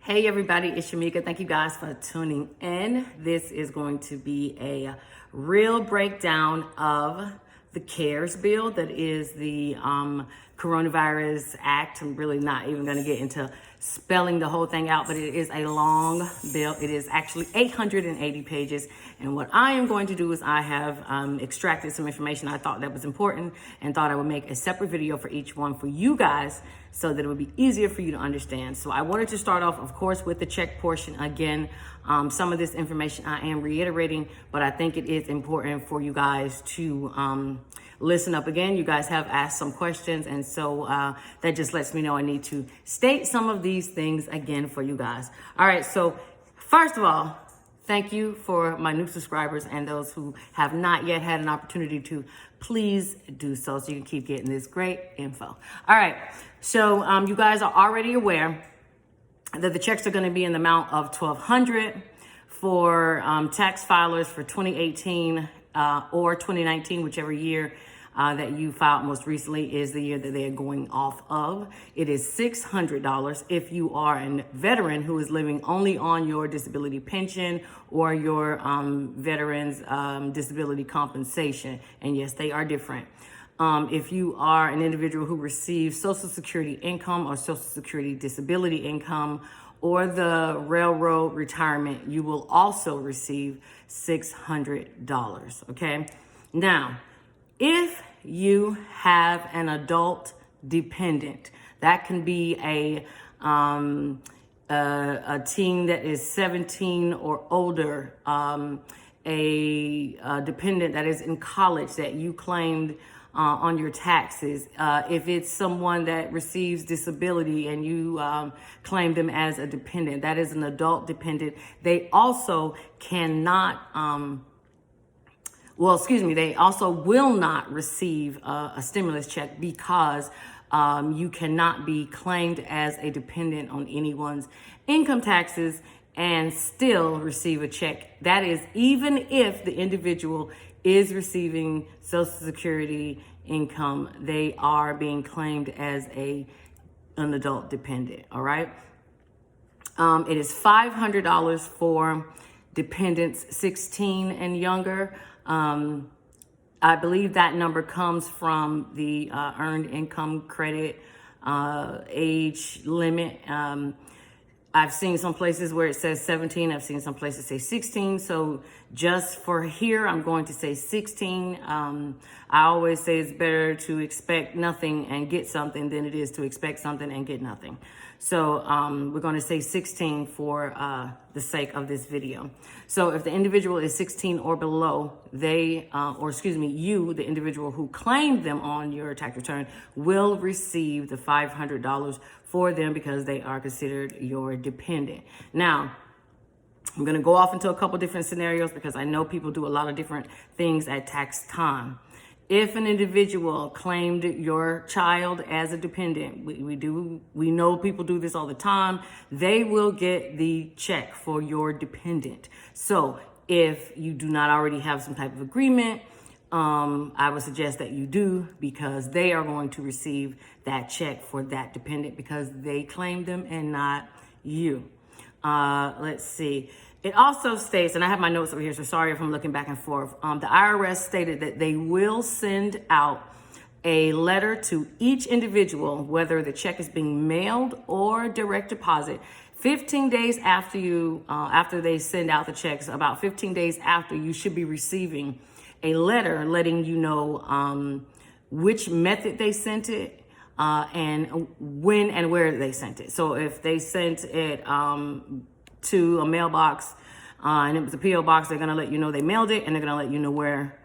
Hey everybody, it's Shamika. Thank you guys for tuning in. This is going to be a real breakdown of the CARES bill, that is the Coronavirus Act. I'm really not even going to get into spelling the whole thing out, but it is a long bill. It is actually 880 pages. And what I am going to do is I have extracted some information I thought that was important and thought I would make a separate video for each one for you guys so that it would be easier for you to understand. So I wanted to start off, of course, with the check portion. Again, some of this information I am reiterating, but I think it is important for you guys to listen up again. You guys have asked some questions, and so that just lets me know I need to state some of these things again for you guys. All right, so first of all, thank you for my new subscribers and those who have not yet had an opportunity to. Please do so you can keep getting this great info. All right, so you guys are already aware that the checks are going to be in the amount of $1,200 for tax filers for 2018 or 2019, whichever year that you filed most recently is the year that they are going off of. It is $600 if you are a veteran who is living only on your disability pension or your veterans disability compensation. And yes, they are different. If you are an individual who receives Social Security income or Social Security disability income or the railroad retirement, you will also receive $600, okay? Now, if you have an adult dependent, that can be a teen that is 17 or older, a dependent that is in college that you claimed on your taxes. If it's someone that receives disability and you claim them as a dependent, that is an adult dependent. They also cannot, they also will not receive a stimulus check because you cannot be claimed as a dependent on anyone's income taxes and still receive a check. That is, even if the individual is receiving Social Security income, they are being claimed as an adult dependent, all right? It is $500 for dependents 16 and younger. I believe that number comes from the earned income credit age limit. I've seen some places where it says 17. I've seen some places say 16. So just for here, I'm going to say 16. I always say it's better to expect nothing and get something than it is to expect something and get nothing. So we're going to say 16 for the sake of this video. So if the individual is 16 or below, you, the individual who claimed them on your tax return, will receive the $500 for them because they are considered your dependent. Now, I'm going to go off into a couple different scenarios because I know people do a lot of different things at tax time. If an individual claimed your child as a dependent, we know people do this all the time, they will get the check for your dependent. So if you do not already have some type of agreement, I would suggest that you do, because they are going to receive that check for that dependent because they claimed them and not you. Let's see. It also states, and I have my notes over here, so sorry if I'm looking back and forth. The IRS stated that they will send out a letter to each individual, whether the check is being mailed or direct deposit, 15 days after after they send out the checks. About 15 days after, you should be receiving a letter letting you know which method they sent it and when and where they sent it. So if they sent it to a mailbox and it was a P.O. box, they're going to let you know they mailed it, and they're going to let you know where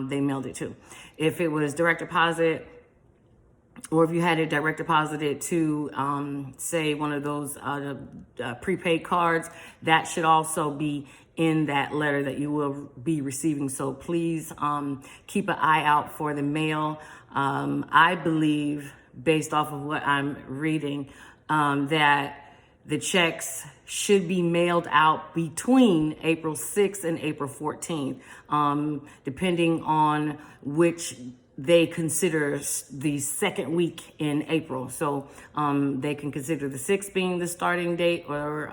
they mailed it to. If it was direct deposit, or if you had it direct deposited to, say, one of those prepaid cards, that should also be in that letter that you will be receiving. So please keep an eye out for the mail. I believe, based off of what I'm reading, that the checks should be mailed out between April 6th and April 14th, depending on which they consider the second week in April. So they can consider the 6th being the starting date, or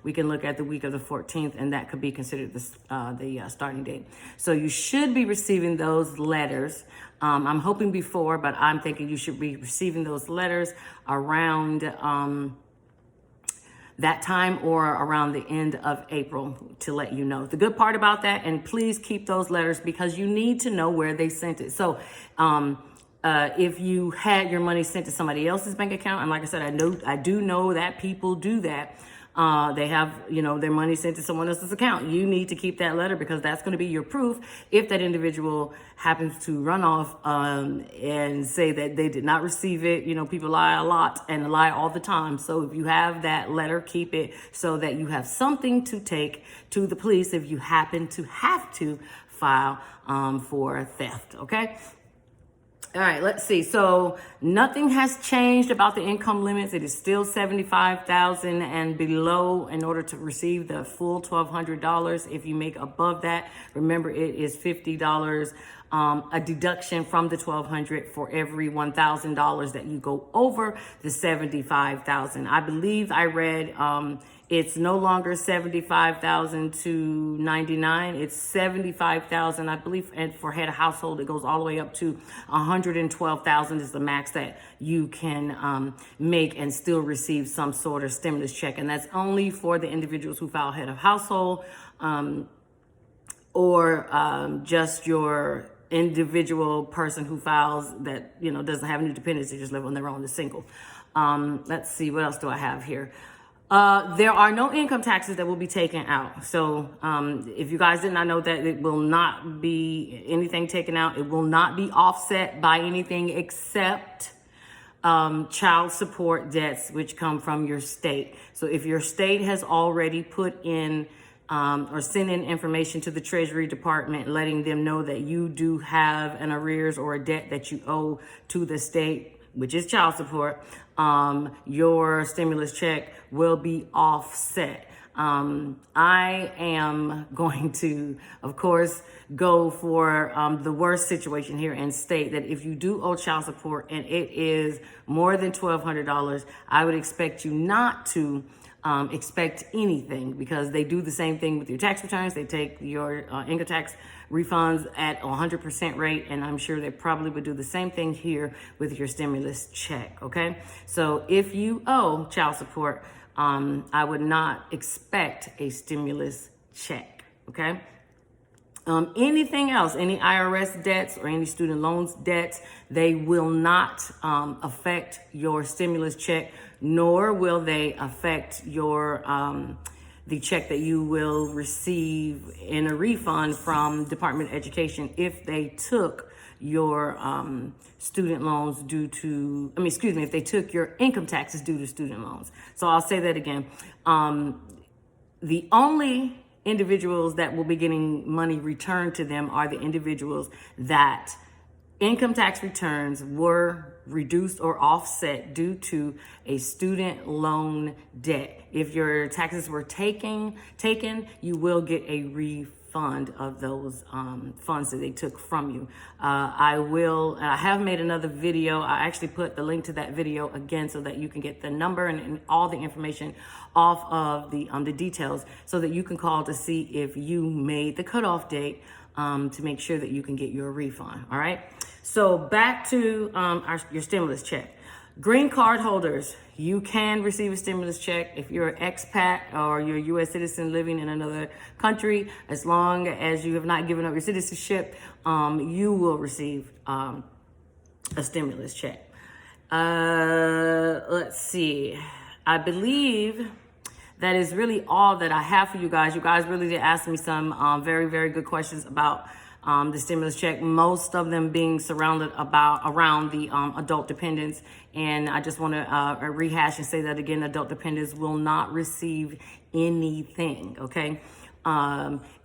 we can look at the week of the 14th, and that could be considered the starting date. So you should be receiving those letters. I'm hoping before, but I'm thinking you should be receiving those letters around that time or around the end of April to let you know. The good part about that, and please keep those letters because you need to know where they sent it. So if you had your money sent to somebody else's bank account, and like I said, I do know that people do that. They have, their money sent to someone else's account. You need to keep that letter because that's going to be your proof if that individual happens to run off and say that they did not receive it. People lie a lot and lie all the time. So if you have that letter, keep it so that you have something to take to the police if you happen to have to file for theft, okay? All right, let's see. So nothing has changed about the income limits. It is still $75,000 and below in order to receive the full $1,200. If you make above that, remember it is $50 a deduction from the $1,200 for every $1,000 that you go over the $75,000. I believe I read it's no longer $75,000 to $99,000. It's $75,000, I believe, and for head of household, it goes all the way up to $112,000 is the max that you can make and still receive some sort of stimulus check, and that's only for the individuals who file head of household or just your individual person who files that doesn't have any dependents, they just live on their own, the single. Let's see, what else do I have here? There are no income taxes that will be taken out. So if you guys did not know that, it will not be anything taken out. It will not be offset by anything except child support debts, which come from your state. So if your state has already put in or sent in information to the Treasury Department letting them know that you do have an arrears or a debt that you owe to the state, which is child support, your stimulus check will be offset. I am going to, of course, go for the worst situation here and state that if you do owe child support and it is more than $1,200, I would expect you not to expect anything, because they do the same thing with your tax returns. They take your income tax refunds at 100% rate, and I'm sure they probably would do the same thing here with your stimulus check, okay? So if you owe child support, I would not expect a stimulus check, okay? Anything else, any IRS debts or any student loans debts, they will not affect your stimulus check, nor will they affect your the check that you will receive in a refund from Department of Education if they took your student loans due to, if they took your income taxes due to student loans. So I'll say that again. The only individuals that will be getting money returned to them are the individuals that income tax returns were reduced or offset due to a student loan debt. If your taxes were taken, you will get a refund of those funds that they took from you. I have made another video. I actually put the link to that video again so that you can get the number and all the information off of the details, so that you can call to see if you made the cutoff date to make sure that you can get your refund. All right. So back to your stimulus check. Green card holders, you can receive a stimulus check if you're an expat or you're a U.S. citizen living in another country. As long as you have not given up your citizenship, you will receive a stimulus check. Let's see. I believe that is really all that I have for you guys. You guys really did ask me some very, very good questions about the stimulus check, most of them being surrounded around the adult dependents. And I just want to rehash and say that again, adult dependents will not receive anything, okay?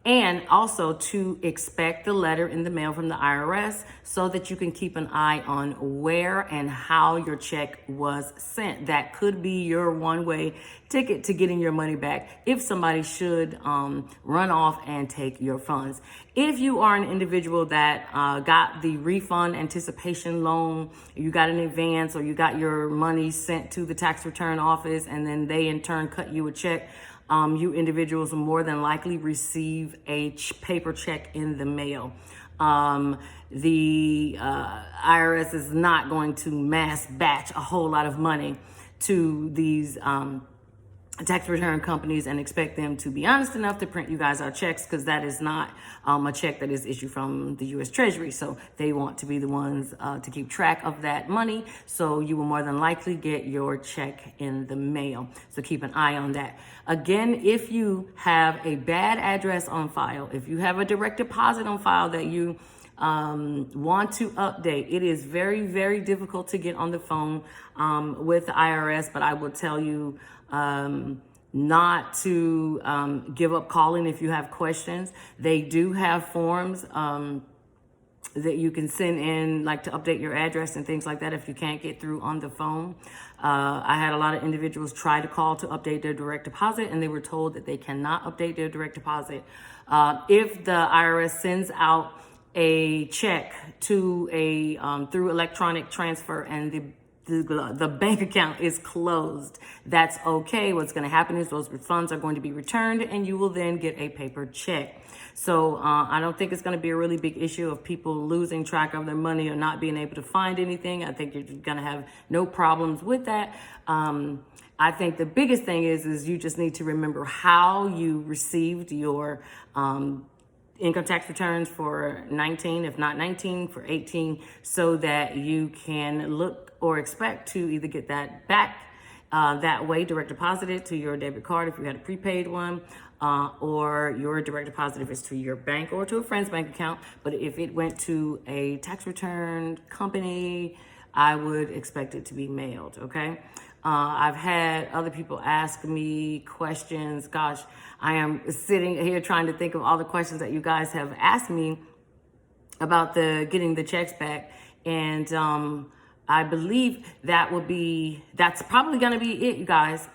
And also to expect the letter in the mail from the IRS so that you can keep an eye on where and how your check was sent. That could be your one-way ticket to getting your money back if somebody should run off and take your funds. If you are an individual that got the refund anticipation loan, you got an advance, or you got your money sent to the tax return office and then they in turn cut you a check, you individuals will more than likely receive a paper check in the mail. The IRS is not going to mass batch a whole lot of money to these tax return companies and expect them to be honest enough to print you guys out checks, because that is not a check that is issued from the U.S. Treasury. So they want to be the ones to keep track of that money. So you will more than likely get your check in the mail. So keep an eye on that. Again, if you have a bad address on file, if you have a direct deposit on file that you want to update, it is very, very difficult to get on the phone with the IRS, but I will tell you not to give up calling if you have questions. They do have forms that you can send in, like to update your address and things like that if you can't get through on the phone. I had a lot of individuals try to call to update their direct deposit, and they were told that they cannot update their direct deposit. If the IRS sends out a check to a through electronic transfer and the bank account is closed, that's okay. What's going to happen is those funds are going to be returned and you will then get a paper check. So I don't think it's going to be a really big issue of people losing track of their money or not being able to find anything. I think you're going to have no problems with that. I think the biggest thing is you just need to remember how you received your income tax returns for 19, if not 19, for 18, so that you can look or expect to either get that back that way, direct deposited to your debit card if you had a prepaid one, or your direct deposit if it's to your bank or to a friend's bank account. But if it went to a tax return company, I would expect it to be mailed, okay? I've had other people ask me questions. Gosh, I am sitting here trying to think of all the questions that you guys have asked me about getting the checks back. And I believe that's probably going to be it, you guys.